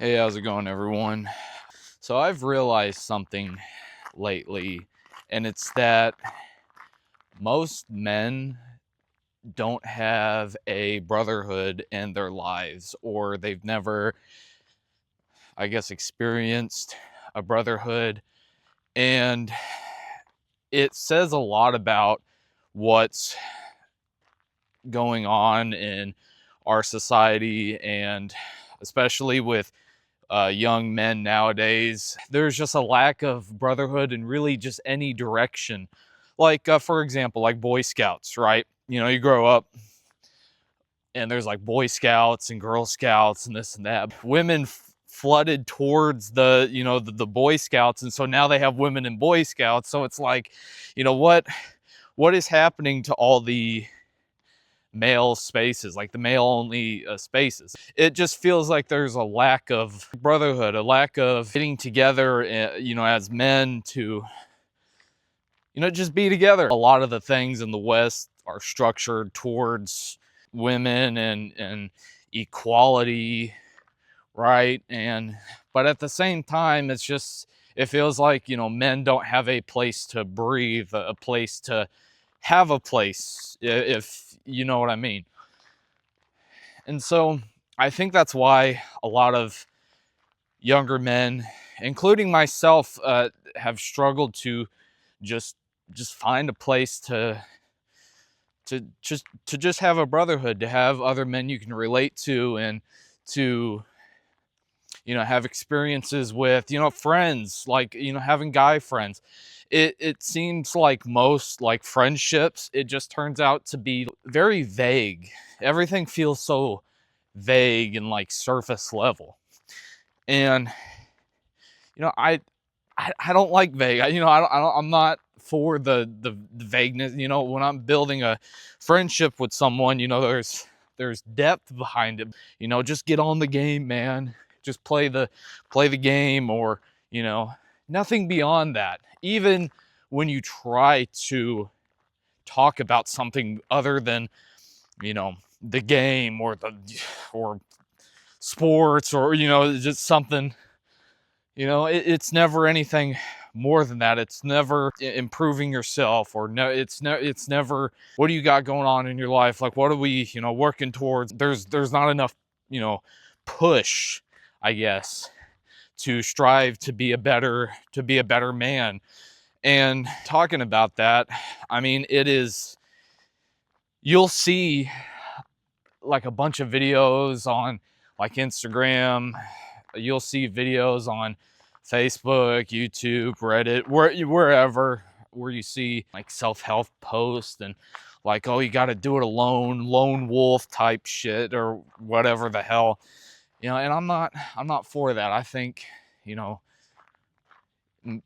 Hey, how's it going, everyone? So I've realized something lately, and it's that most men don't have a brotherhood in their lives, or they've never, I guess, experienced a brotherhood. And it says a lot about what's going on in our society, and especially with young men nowadays. There's just a lack of brotherhood in really just any direction. Like, for example, like Boy Scouts, right? You know, you grow up and there's like Boy Scouts and Girl Scouts and this and that. Women flooded towards the Boy Scouts, and so now they have women in Boy Scouts. So it's like, what is happening to all the male spaces, like the male only spaces? It just feels like there's a lack of brotherhood, a lack of getting together, as men to, just be together. A lot of the things in the West are structured towards women and equality, right? But at the same time, it feels like, men don't have a place to breathe, a place to have a place, if you know what I mean. And so I think that's why a lot of younger men, including myself, have struggled to just find a place to just have a brotherhood, to have other men you can relate to, and to have experiences with, friends, like, having guy friends. It seems like most like friendships, it just turns out to be very vague. Everything feels so vague and like surface level. And I don't like vague. I'm not for the vagueness. When I'm building a friendship with someone, there's depth behind it. Just get on the game, man. Just play the game, or nothing beyond that. Even when you try to talk about something other than the game, or sports, or just something, it's never anything more than that. It's never improving yourself, or no, it's never what do you got going on in your life, like what are we working towards. There's not enough push, I guess, to strive to be a better man. And talking about that, I mean, you'll see like a bunch of videos on like Instagram. You'll see videos on Facebook, YouTube, Reddit, wherever, where you see like self-help posts and like, oh, you got to do it alone, lone wolf type shit, or whatever the hell. And I'm not for that. I think,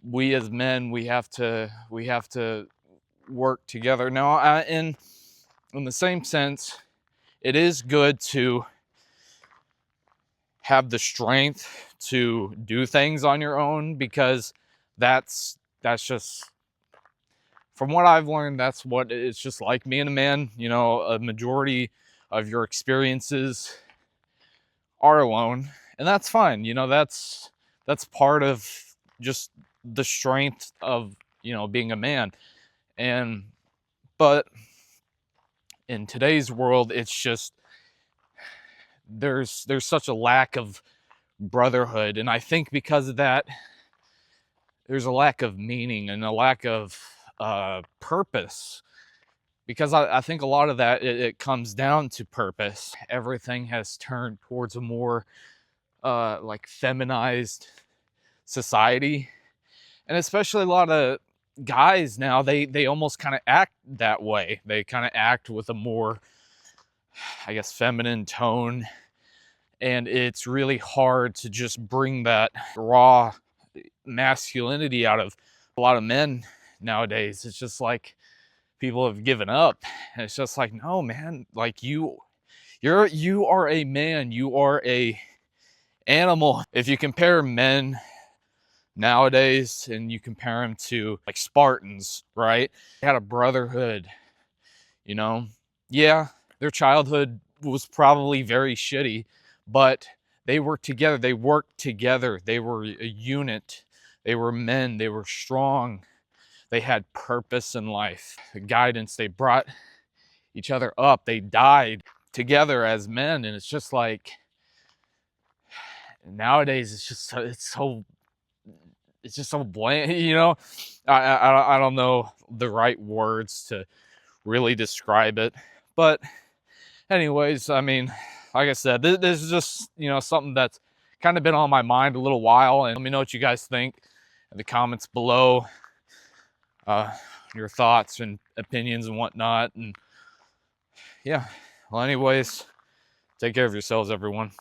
we as men, we have to work together. Now, in the same sense, it is good to have the strength to do things on your own, because that's just, from what I've learned, that's what it's just like being a man. A majority of your experiences are alone, and that's fine. That's part of just the strength of being a man. And but in today's world, it's just there's such a lack of brotherhood, and I think because of that, there's a lack of meaning and a lack of purpose, because I think a lot of that, it comes down to purpose. Everything has turned towards a more like feminized society, and especially a lot of guys now, they almost kind of act that way. They kind of act with a more, I guess, feminine tone, and it's really hard to just bring that raw masculinity out of a lot of men nowadays. It's just like people have given up, and it's just like, no, man, like you are a man, you are a animal. If you compare men nowadays and you compare them to like Spartans, right? They had a brotherhood, you know. Yeah, their childhood was probably very shitty, but They were together. They worked together. They were a unit. They were men. They were strong. They had purpose in life, guidance. They brought each other up. They died together as men. And it's just like, nowadays it's just so bland, you know. I don't know the right words to really describe it, but anyways, I mean, like I said, this is just, you know, something that's kind of been on my mind a little while. And let me know what you guys think in the comments below, your thoughts and opinions and whatnot. And yeah, well, anyways, take care of yourselves, everyone.